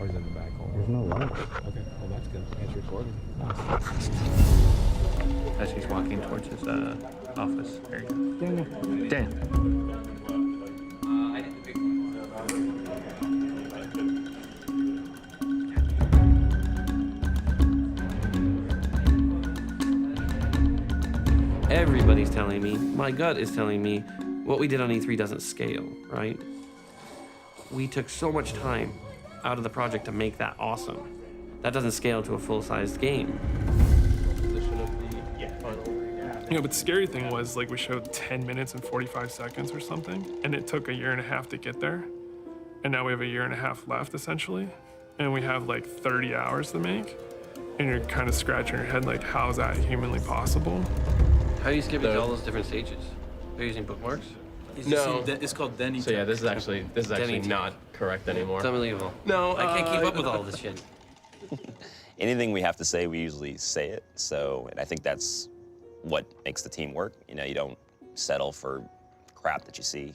Or is it in the back home? There's no light. Okay, well that's good. It's recording. As he's walking towards his office. There you go. Daniel. Dan. Everybody's telling me, my gut is telling me, what we did on E3 doesn't scale, right? We took so much time out of the project to make that awesome. That doesn't scale to a full-sized game. You know, but the scary thing was, like, we showed 10 minutes and 45 seconds or something, and it took a year and a half to get there. And now we have a year and a half left, essentially. And we have, like, 30 hours to make. And you're kind of scratching your head, like, how is that humanly possible? How do you skip all those different stages? Are you using bookmarks? No. It's called Denny. So yeah, this is actually Denny not correct anymore. It's unbelievable. No, I can't keep up with all this shit. Anything we have to say, we usually say it. So, and I think that's what makes the team work. You know, you don't settle for crap that you see.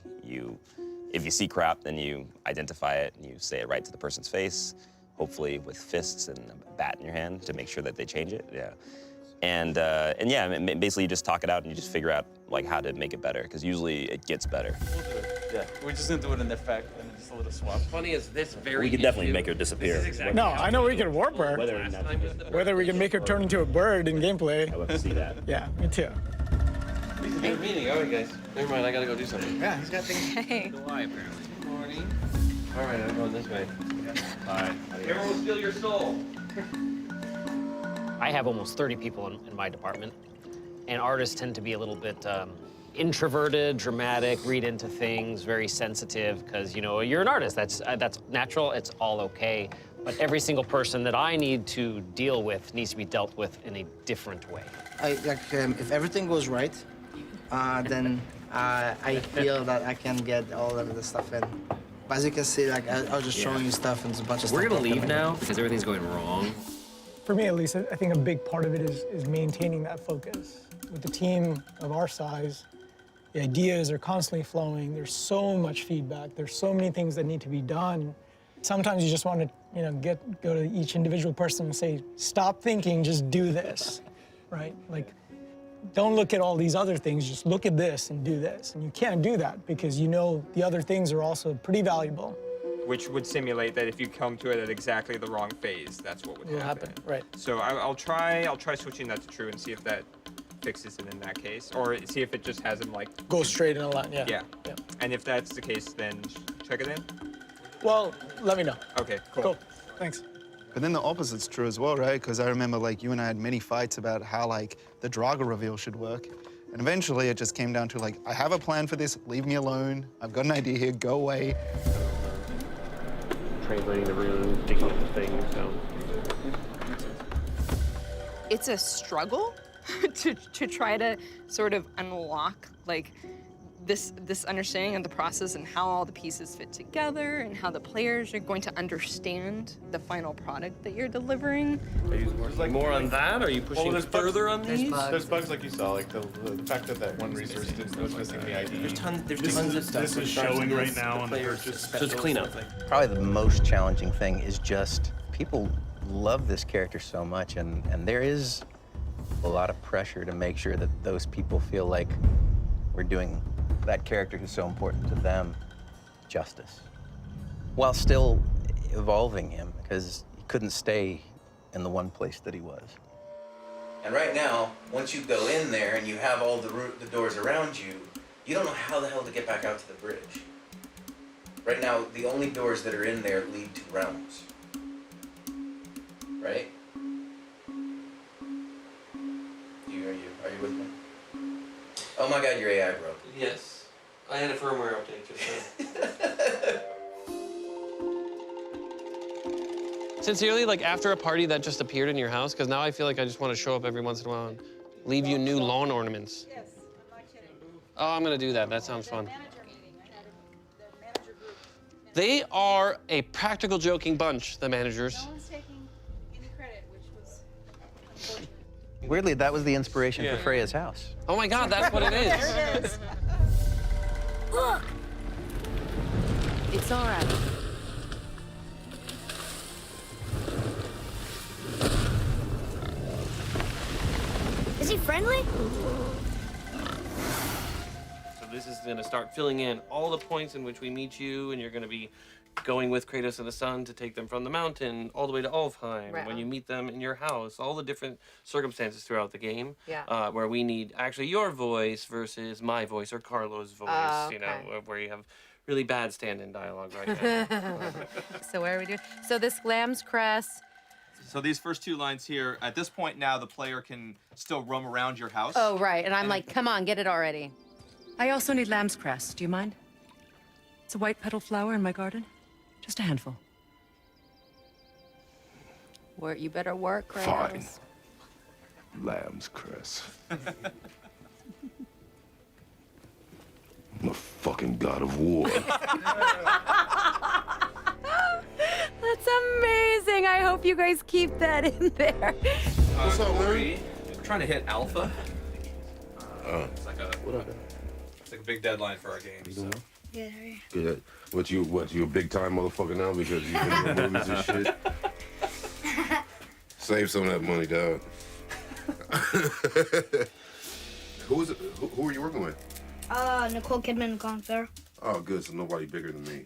If you see crap, then you identify it and you say it right to the person's face, hopefully with fists and a bat in your hand to make sure that they change it. Yeah. And yeah, basically you just talk it out and you just figure out like how to make it better, because usually it gets better. Yeah, we're just gonna do it in effect and then just a little swap. Funny is this very We could definitely make her disappear. This is exactly No, I know we can warp her. Whether we can make her turn into a bird in gameplay. I love to see that. Yeah, me too. Good meeting. All right, guys. Never mind. I gotta go do something. Yeah, he's got things. Hey. Why, apparently. Good morning. All right, I'm going this way. Bye. Everyone will steal your soul. I have almost 30 people in my department, and artists tend to be a little bit introverted, dramatic, read into things, very sensitive, because, you know, you're an artist. That's natural. It's all okay. But every single person that I need to deal with needs to be dealt with in a different way. If everything goes right, then I feel that I can get all of the stuff in. But as you can see, like I was just showing you stuff and there's a bunch of stuff. We're gonna leave now because everything's going wrong. For me, at least, I think a big part of it is maintaining that focus. With the team of our size, the ideas are constantly flowing. There's so much feedback. There's so many things that need to be done. Sometimes you just want to, you know, go to each individual person and say, stop thinking, just do this, right? Like, don't look at all these other things, just look at this and do this. And you can't do that because you know the other things are also pretty valuable. Which would simulate that if you come to it at exactly the wrong phase, that's what would happen. Right. So I'll try switching that to true and see if that fixes it in that case, or see if it just has him like Go straight in a line, yeah. Yeah. And if that's the case, then check it in. Well, let me know. Okay, cool. Cool, thanks. But then the opposite's true as well, right? Because I remember, like, you and I had many fights about how, like, the Draga reveal should work. And eventually it just came down to, like, I have a plan for this, leave me alone. I've got an idea here, go away. Translating the room, digging up the thing, so. It's a struggle to try to sort of unlock, like, this understanding of the process and how all the pieces fit together and how the players are going to understand the final product that you're delivering. Are you working more on that? Are you pushing further on these? There's bugs like you saw, like the fact that one resource was missing the ID. There's tons of stuff. This is showing right now on the purchase. So it's cleanup. Probably the most challenging thing is just people love this character so much, and there is a lot of pressure to make sure that those people feel like we're doing that character who's so important to them justice, while still evolving him, because he couldn't stay in the one place that he was. And right now, once you go in there and you have all the doors around you, you don't know how the hell to get back out to the bridge. Right now, the only doors that are in there lead to realms. Right? Are you with me? Oh my God, your AI broke. Yes. I had a firmware update just now. Sincerely, like after a party that just appeared in your house, because now I feel like I just want to show up every once in a while and leave you new lawn ornaments. Yes, I'm not kidding. Oh, I'm gonna do that. That sounds fun. They are a practical joking bunch, the managers. No one's taking any credit, which was unfortunate. Weirdly, that was the inspiration for Freya's house. Oh my God, that's what it is. There it is. Look! It's all right. So this is going to start filling in all the points in which we meet you, and you're going to be going with Kratos and the Sun to take them from the mountain all the way to Alfheim. Right When on. you meet them in your house, all the different circumstances throughout the game. Yeah. Where we need actually your voice versus my voice or Carlo's voice. Oh, You know, okay. where you have really bad stand-in dialogue right now. So where are we doing? So this Lamb's Crest. So these first two lines here, at this point now, the player can still roam around your house. Oh, right. And I'm like, come on, get it already. I also need lamb's cress. Do you mind? It's a white petal flower in my garden. Just a handful. You better work, Kratos. Fine. Lamb's cress. I'm a fucking god of war. That's amazing. I hope you guys keep that in there. What's up, man? We're trying to hit alpha. It's like a big deadline for our game. So. Yeah. Good. What you a big time motherfucker now because you've been in movies and shit? Save some of that money, dog. Who is it? Who are you working with? Nicole Kidman and Colin Farrell. Oh, good. So nobody bigger than me.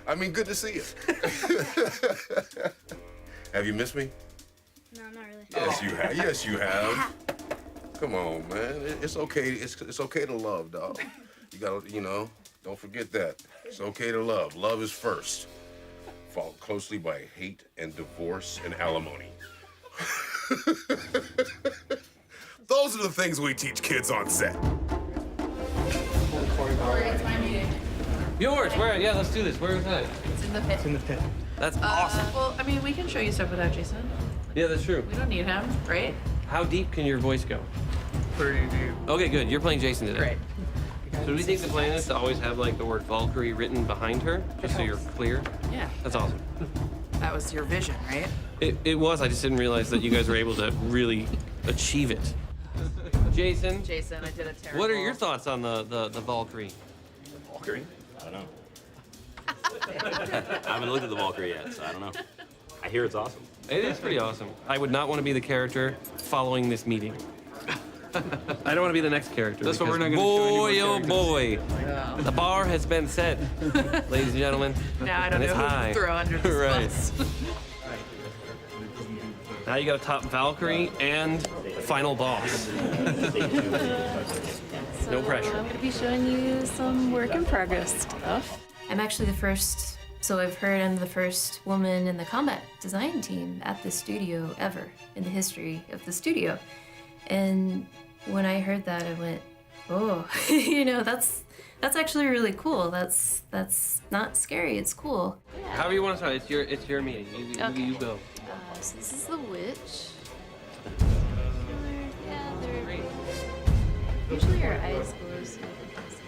I mean, good to see you. Have you missed me? No, not really. Yes, you have. Yes, you have. Come on, man. It's okay. It's okay to love, dog. You gotta, don't forget that. It's okay to love. Love is first, followed closely by hate and divorce and alimony. Those are the things we teach kids on set. It's my meeting. Yours? Where? Yeah, let's do this. Where is that? It's in the pit. It's in the pit. That's awesome. Well, I mean, we can show you stuff without Jason. Yeah, that's true. We don't need him, right? How deep can your voice go? Pretty deep. Okay, good. You're playing Jason today. Great. So do we think the plan is to always have like the word Valkyrie written behind her, just so you're clear? Yeah. That's awesome. That was your vision, right? It was. I just didn't realize that you guys were able to really achieve it. Jason, Jason, I did a terrible. what are your thoughts on the Valkyrie? Valkyrie? I don't know. I haven't looked at the Valkyrie yet, so I don't know. I hear it's awesome. It is pretty awesome. I would not want to be the character following this meeting. I don't want to be the next character. That's what we're because not gonna show any more boy, the bar has been set, ladies and gentlemen. Now I don't and know it's who high. to throw under this Right. bus. Now you got to top Valkyrie and final boss. No pressure. I'm going to be showing you some work in progress stuff. I'm actually the first, so I've heard I'm the first woman in the combat design team at the studio ever in the history of the studio. And when I heard that, I went, oh, that's actually really cool. That's not scary. It's cool. However you want to start. It's your meeting. You go. So this is the witch. Yeah, they're usually our eyes glow so you can see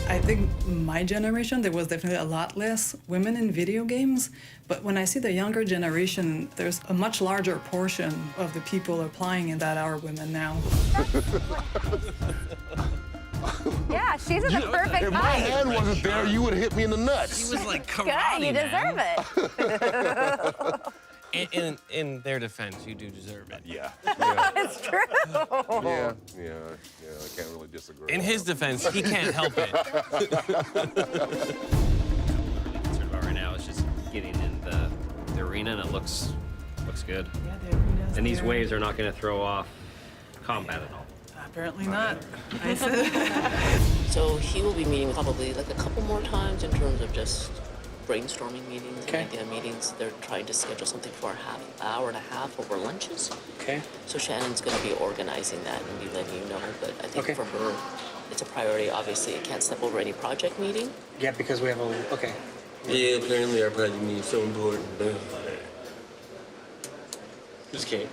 I think my generation, there was definitely a lot less women in video games. But when I see the younger generation, there's a much larger portion of the people applying in that are women now. Yeah, she's in the perfect If my height. hand wasn't there, you would have hit me in the nuts. She was like Good, karate, you deserve it. In their defense, you do deserve it. Yeah. It's true. Yeah, I can't really disagree. In his defense, he can't help it. Concerned about right now is just getting in the arena, and it looks good. Yeah, the arena's And these there. waves are not going to throw off combat at all. Apparently not. So he will be meeting probably like a couple more times in terms of just brainstorming meetings, idea meetings. They're trying to schedule something for an hour and a half over lunches. Okay. So Shannon's going to be organizing that and be letting you know. But I think for her, it's a priority. Obviously, it can't step over any project meeting. Yeah, because we have a. Okay. Yeah, apparently our project meeting is so important. Just kidding.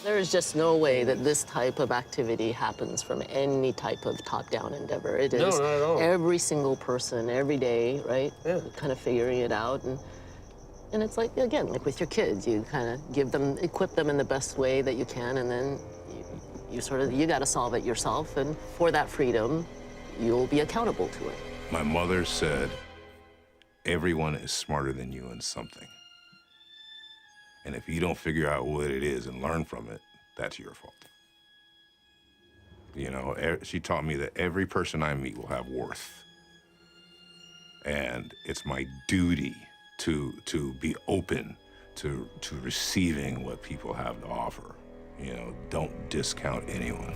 There is just no way that this type of activity happens from any type of top-down endeavor. It is No, not at all. every single person, every day, right? Yeah. Kind of figuring it out. And it's like, again, like with your kids, you kind of equip them in the best way that you can, and then you got to solve it yourself. And for that freedom, you'll be accountable to it. My mother said, everyone is smarter than you in something. And if you don't figure out what it is and learn from it, that's your fault. You know, she taught me that every person I meet will have worth. And it's my duty to be open to receiving what people have to offer. You know, don't discount anyone.